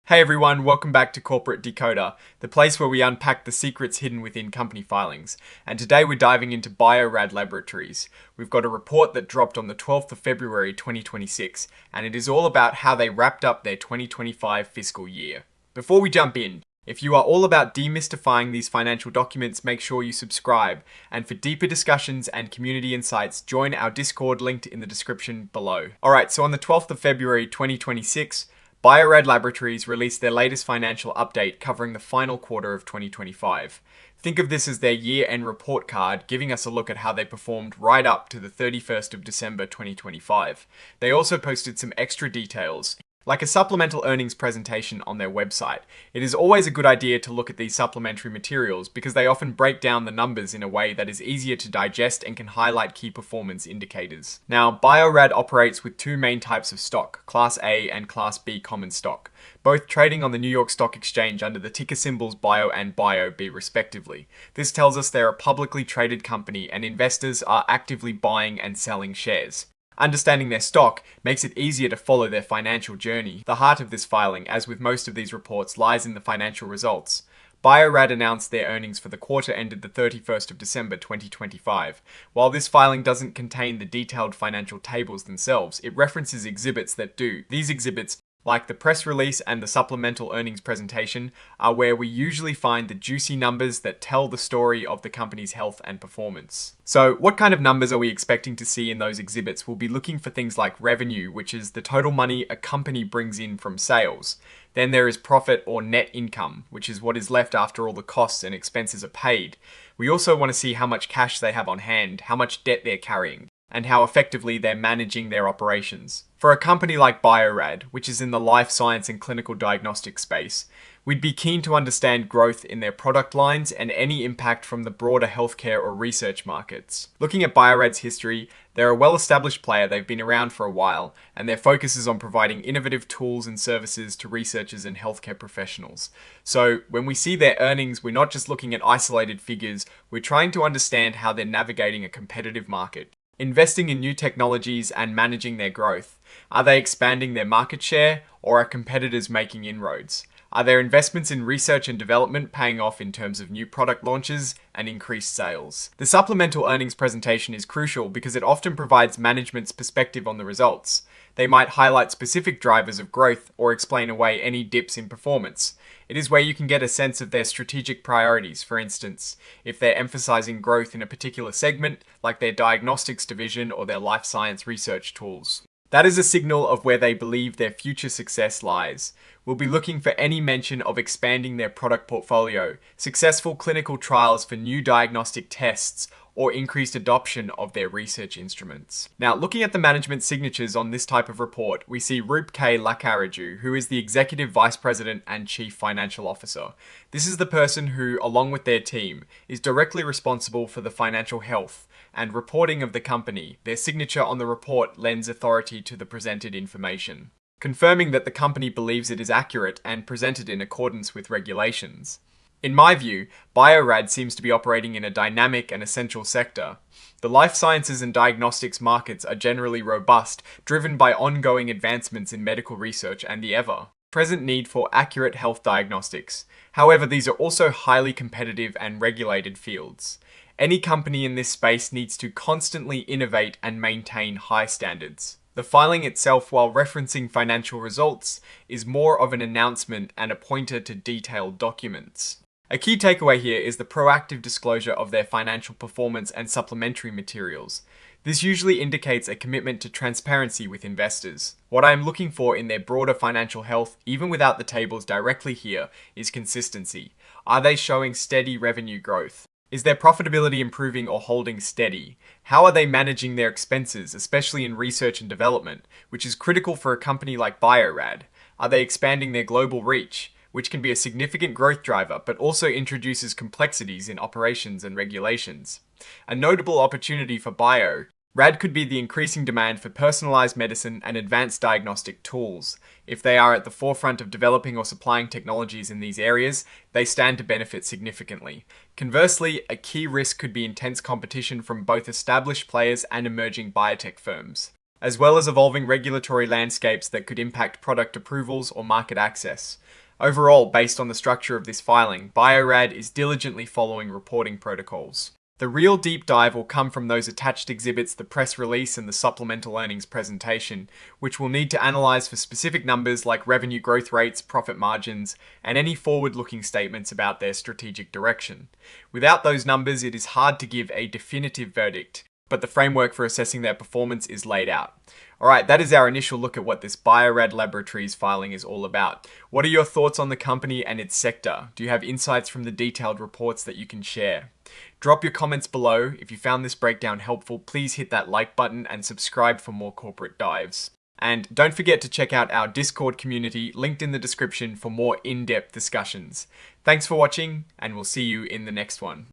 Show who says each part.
Speaker 1: Hey everyone, welcome back to Corporate Decoder, the place where we unpack the secrets hidden within company filings. And today we're diving into Bio-Rad Laboratories. We've got a report that dropped on the 12th of February 2026, and it is all about how they wrapped up their 2025 fiscal year. Before we jump in, if you are all about demystifying these financial documents, make sure you subscribe. And for deeper discussions and community insights, join our Discord linked in the description below. Alright, so on the 12th of February 2026, Bio-Rad Laboratories released their latest financial update covering the final quarter of 2025. Think of this as their year-end report card, giving us a look at how they performed right up to the 31st of December 2025. They also posted some extra details, like a supplemental earnings presentation on their website. It is always a good idea to look at these supplementary materials because they often break down the numbers in a way that is easier to digest and can highlight key performance indicators. Now, Bio-Rad operates with two main types of stock, Class A and Class B common stock, both trading on the New York Stock Exchange under the ticker symbols BIO and BIOB respectively. This tells us they're a publicly traded company and investors are actively buying and selling shares. Understanding their stock makes it easier to follow their financial journey. The heart of this filing, as with most of these reports, lies in the financial results. Bio-Rad announced their earnings for the quarter ended the 31st of December 2025. While this filing doesn't contain the detailed financial tables themselves, it references exhibits that do. These exhibits, like the press release and the supplemental earnings presentation, are where we usually find the juicy numbers that tell the story of the company's health and performance. So what kind of numbers are we expecting to see in those exhibits? We'll be looking for things like revenue, which is the total money a company brings in from sales. Then there is profit or net income, which is what is left after all the costs and expenses are paid. We also want to see how much cash they have on hand, how much debt they're carrying, and how effectively they're managing their operations. For a company like Bio-Rad, which is in the life science and clinical diagnostic space, we'd be keen to understand growth in their product lines and any impact from the broader healthcare or research markets. Looking at Bio-Rad's history, they're a well-established player, they've been around for a while, and their focus is on providing innovative tools and services to researchers and healthcare professionals. So when we see their earnings, we're not just looking at isolated figures, we're trying to understand how they're navigating a competitive market. Investing in new technologies and managing their growth. Are they expanding their market share, or are competitors making inroads? Are their investments in research and development paying off in terms of new product launches and increased sales? The supplemental earnings presentation is crucial because it often provides management's perspective on the results. They might highlight specific drivers of growth or explain away any dips in performance. It is where you can get a sense of their strategic priorities. For instance, if they're emphasizing growth in a particular segment, like their diagnostics division or their life science research tools. That is a signal of where they believe their future success lies. We'll be looking for any mention of expanding their product portfolio, successful clinical trials for new diagnostic tests, or increased adoption of their research instruments. Now, looking at the management signatures on this type of report, we see Roop K. Lakkaraju, who is the Executive Vice President and Chief Financial Officer. This is the person who, along with their team, is directly responsible for the financial health and reporting of the company. Their signature on the report lends authority to the presented information, confirming that the company believes it is accurate and presented in accordance with regulations. In my view, Bio-Rad seems to be operating in a dynamic and essential sector. The life sciences and diagnostics markets are generally robust, driven by ongoing advancements in medical research and the ever-present need for accurate health diagnostics. However, these are also highly competitive and regulated fields. Any company in this space needs to constantly innovate and maintain high standards. The filing itself, while referencing financial results, is more of an announcement and a pointer to detailed documents. A key takeaway here is the proactive disclosure of their financial performance and supplementary materials. This usually indicates a commitment to transparency with investors. What I am looking for in their broader financial health, even without the tables directly here, is consistency. Are they showing steady revenue growth? Is their profitability improving or holding steady? How are they managing their expenses, especially in research and development, which is critical for a company like Bio-Rad? Are they expanding their global reach, which can be a significant growth driver, but also introduces complexities in operations and regulations? A notable opportunity for Bio-Rad could be the increasing demand for personalized medicine and advanced diagnostic tools. If they are at the forefront of developing or supplying technologies in these areas, they stand to benefit significantly. Conversely, a key risk could be intense competition from both established players and emerging biotech firms. as well as evolving regulatory landscapes that could impact product approvals or market access. Overall, based on the structure of this filing, Bio-Rad is diligently following reporting protocols. The real deep dive will come from those attached exhibits, the press release and the supplemental earnings presentation, which we'll need to analyse for specific numbers like revenue growth rates, profit margins, and any forward-looking statements about their strategic direction. Without those numbers, it is hard to give a definitive verdict, but the framework for assessing their performance is laid out. Alright, that is our initial look at what this Bio-Rad Laboratories filing is all about. What are your thoughts on the company and its sector? Do you have insights from the detailed reports that you can share? Drop your comments below. If you found this breakdown helpful, please hit that like button and subscribe for more corporate dives. And don't forget to check out our Discord community linked in the description for more in-depth discussions. Thanks for watching, and we'll see you in the next one.